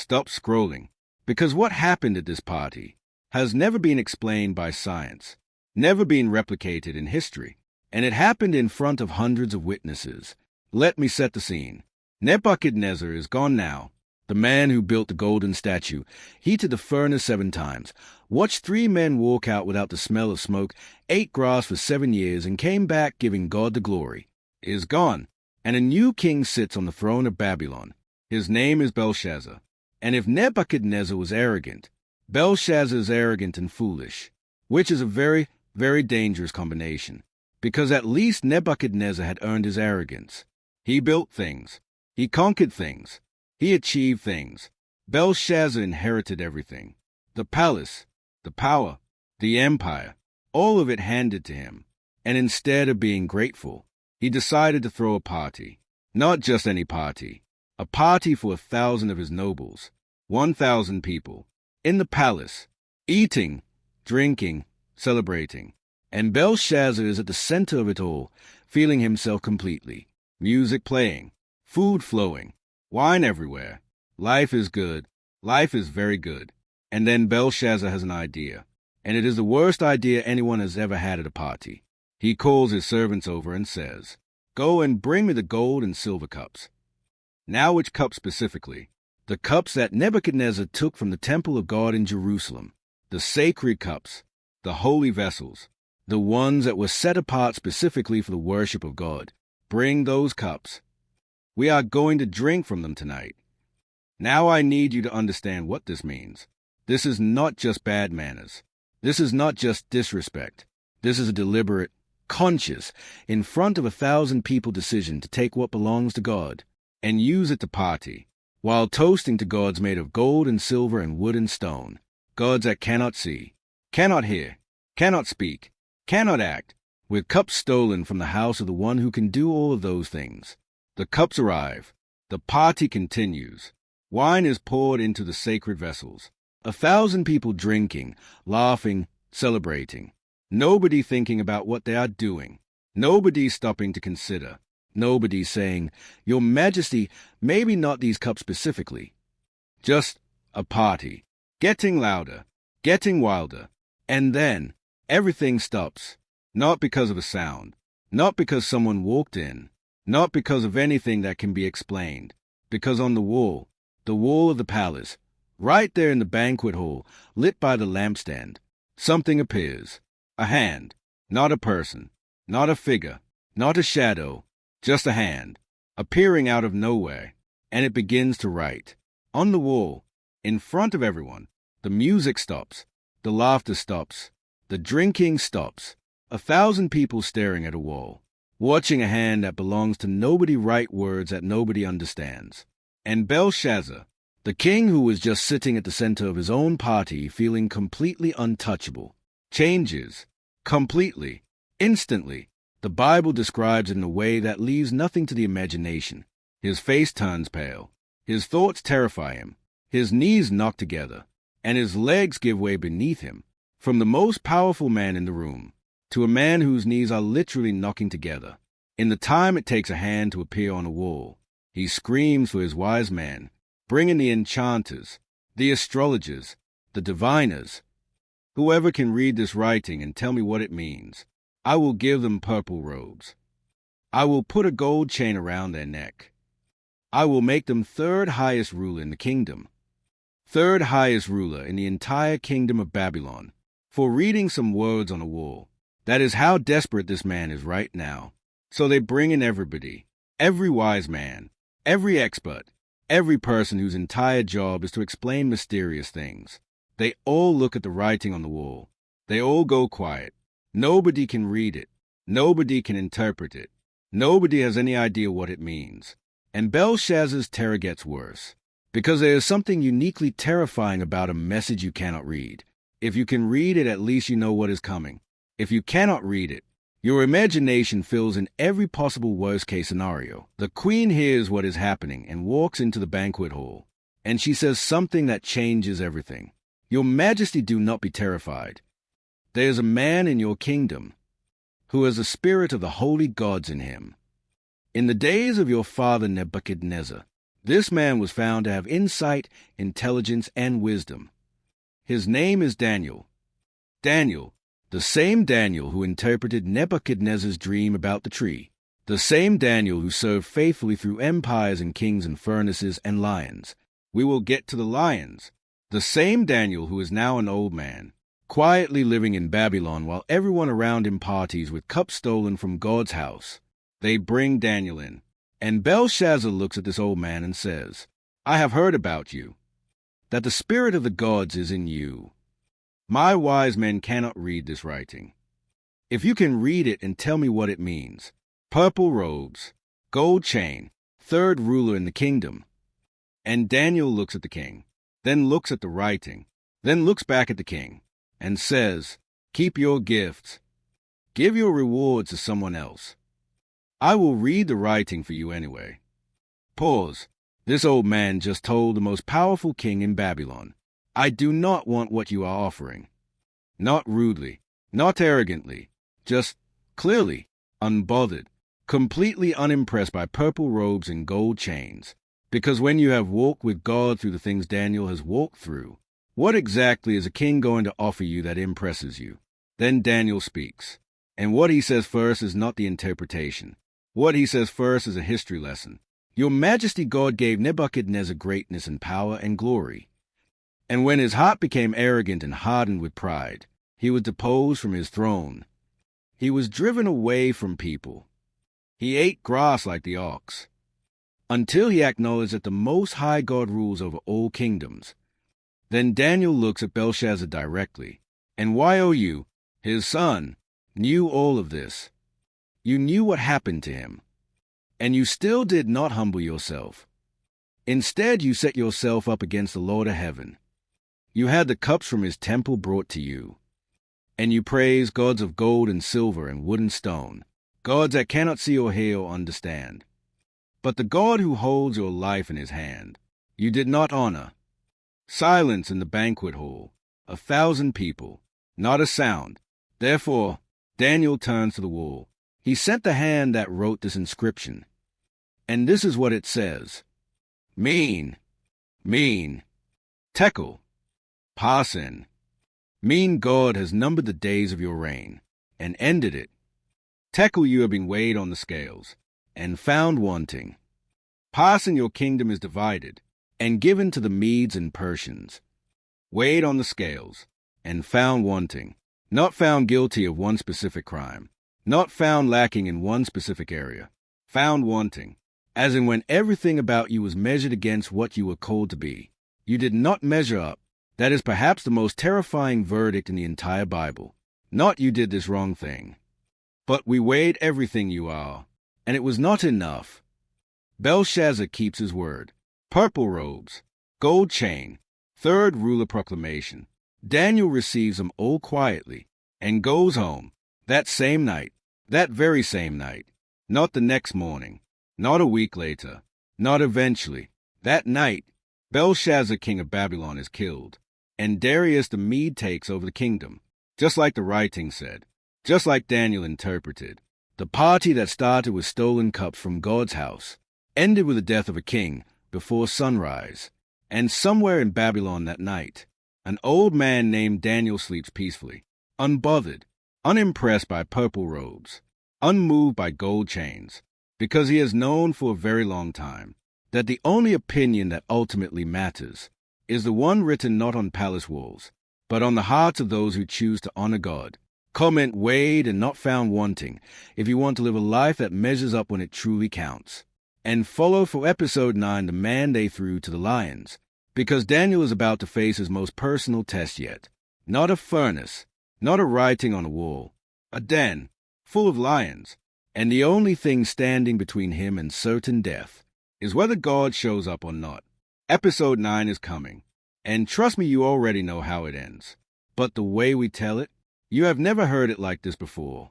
Stop scrolling. Because what happened at this party has never been explained by science, never been replicated in history, and it happened in front of hundreds of witnesses. Let me set the scene. Nebuchadnezzar is gone now. The man who built the golden statue, heated the furnace 7 times, watched 3 men walk out without the smell of smoke, ate grass for 7 years, and came back giving God the glory, is gone, and a new king sits on the throne of Babylon. His name is Belshazzar. And if Nebuchadnezzar was arrogant, Belshazzar is arrogant and foolish, which is a very, very dangerous combination, because at least Nebuchadnezzar had earned his arrogance. He built things. He conquered things. He achieved things. Belshazzar inherited everything. The palace, the power, the empire, all of it handed to him. And instead of being grateful, he decided to throw a party. Not just any party. A party for 1,000 of his nobles, 1,000 people, in the palace, eating, drinking, celebrating. And Belshazzar is at the center of it all, feeling himself completely. Music playing, food flowing, wine everywhere. Life is good. Life is very good. And then Belshazzar has an idea, and it is the worst idea anyone has ever had at a party. He calls his servants over and says, "Go and bring me the gold and silver cups." Now which cups specifically? The cups that Nebuchadnezzar took from the temple of God in Jerusalem. The sacred cups, the holy vessels, the ones that were set apart specifically for the worship of God. Bring those cups. We are going to drink from them tonight. Now I need you to understand what this means. This is not just bad manners. This is not just disrespect. This is a deliberate, conscious, in front of 1,000 people decision to take what belongs to God and use it to party, while toasting to gods made of gold and silver and wood and stone, gods that cannot see, cannot hear, cannot speak, cannot act, with cups stolen from the house of the one who can do all of those things. The cups arrive. The party continues. Wine is poured into the sacred vessels. 1,000 people drinking, laughing, celebrating. Nobody thinking about what they are doing. Nobody stopping to consider. Nobody saying, "Your Majesty, maybe not these cups specifically." Just a party. Getting louder. Getting wilder. And then everything stops. Not because of a sound. Not because someone walked in. Not because of anything that can be explained. Because on the wall of the palace, right there in the banquet hall, lit by the lampstand, something appears. A hand. Not a person. Not a figure. Not a shadow. Just a hand. Appearing out of nowhere. And it begins to write. On the wall. In front of everyone. The music stops. The laughter stops. The drinking stops. 1,000 people staring at a wall. Watching a hand that belongs to nobody write words that nobody understands. And Belshazzar, the king who was just sitting at the center of his own party, feeling completely untouchable, changes. Completely. Instantly. The Bible describes it in a way that leaves nothing to the imagination. His face turns pale. His thoughts terrify him. His knees knock together. And his legs give way beneath him. From the most powerful man in the room to a man whose knees are literally knocking together. In the time it takes a hand to appear on a wall, he screams for his wise man, bringing the enchanters, the astrologers, the diviners. Whoever can read this writing and tell me what it means, I will give them purple robes. I will put a gold chain around their neck. I will make them 3rd highest ruler in the kingdom. 3rd highest ruler in the entire kingdom of Babylon, for reading some words on a wall. That is how desperate this man is right now. So they bring in everybody, every wise man, every expert, every person whose entire job is to explain mysterious things. They all look at the writing on the wall. They all go quiet. Nobody can read it. Nobody can interpret it. Nobody has any idea what it means. And Belshazzar's terror gets worse, because there is something uniquely terrifying about a message you cannot read. If you can read it, at least you know what is coming. If you cannot read it, your imagination fills in every possible worst-case scenario. The queen hears what is happening and walks into the banquet hall, and she says something that changes everything. "Your Majesty, do not be terrified. There is a man in your kingdom who has the spirit of the holy gods in him. In the days of your father Nebuchadnezzar, This man was found to have insight, intelligence, and wisdom. His name is Daniel. Daniel, the same Daniel who interpreted Nebuchadnezzar's dream about the tree. The same Daniel who served faithfully through empires and kings and furnaces and lions. We will get to the lions. The same Daniel who is now an old man, quietly living in Babylon while everyone around him parties with cups stolen from God's house. They bring Daniel in. And Belshazzar looks at this old man and says, I have heard about you, that the spirit of the gods is in you. My wise men cannot read this writing. If you can read it and tell me what it means. Purple robes, gold chain, third ruler in the kingdom. And Daniel looks at the king, then looks at the writing, then looks back at the king, and says, Keep your gifts. Give your rewards to someone else. I will read the writing for you anyway. Pause. This old man just told the most powerful king in Babylon, I do not want what you are offering. Not rudely, not arrogantly, just clearly, unbothered, completely unimpressed by purple robes and gold chains. Because when you have walked with God through the things Daniel has walked through, what exactly is a king going to offer you that impresses you? Then Daniel speaks. And what he says first is not the interpretation. What he says first is a history lesson. Your Majesty, God gave Nebuchadnezzar greatness and power and glory. And when his heart became arrogant and hardened with pride, he was deposed from his throne. He was driven away from people. He ate grass like the ox, until he acknowledged that the Most High God rules over all kingdoms. Then Daniel looks at Belshazzar directly, and you, his son, knew all of this. You knew what happened to him, and you still did not humble yourself. Instead, you set yourself up against the Lord of heaven. You had the cups from his temple brought to you, and you praised gods of gold and silver and wood and stone, gods that cannot see or hear or understand. But the God who holds your life in his hand, you did not honor. Silence in the banquet hall, 1,000 people, not a sound. Therefore, Daniel turns to the wall. He sent the hand that wrote this inscription. And this is what it says. Mean, tekel, parsin. Mean God has numbered the days of your reign, and ended it. Tekel, you have been weighed on the scales, and found wanting. Parsin, your kingdom is divided, and given to the Medes and Persians. Weighed on the scales, and found wanting. Not found guilty of one specific crime. Not found lacking in one specific area. Found wanting, as in when everything about you was measured against what you were called to be. You did not measure up. That is perhaps the most terrifying verdict in the entire Bible. Not you did this wrong thing, but we weighed everything you are, and it was not enough. Belshazzar keeps his word. Purple robes, gold chain, third ruler proclamation. Daniel receives them all quietly and goes home that same night, that very same night, not the next morning, not a week later, not eventually. That night, Belshazzar, king of Babylon, is killed, and Darius the Mede takes over the kingdom, just like the writing said, just like Daniel interpreted. The party that started with stolen cups from God's house ended with the death of a king before sunrise, and somewhere in Babylon that night, an old man named Daniel sleeps peacefully, unbothered, unimpressed by purple robes, unmoved by gold chains, because he has known for a very long time that the only opinion that ultimately matters is the one written not on palace walls, but on the hearts of those who choose to honor God. Comment weighed and not found wanting if you want to live a life that measures up when it truly counts. And follow for episode 9 the man they threw to the lions, because Daniel is about to face his most personal test yet. Not a furnace, not a writing on a wall, a den full of lions, and the only thing standing between him and certain death is whether God shows up or not. Episode 9 is coming, and trust me, you already know how it ends. But the way we tell it, you have never heard it like this before.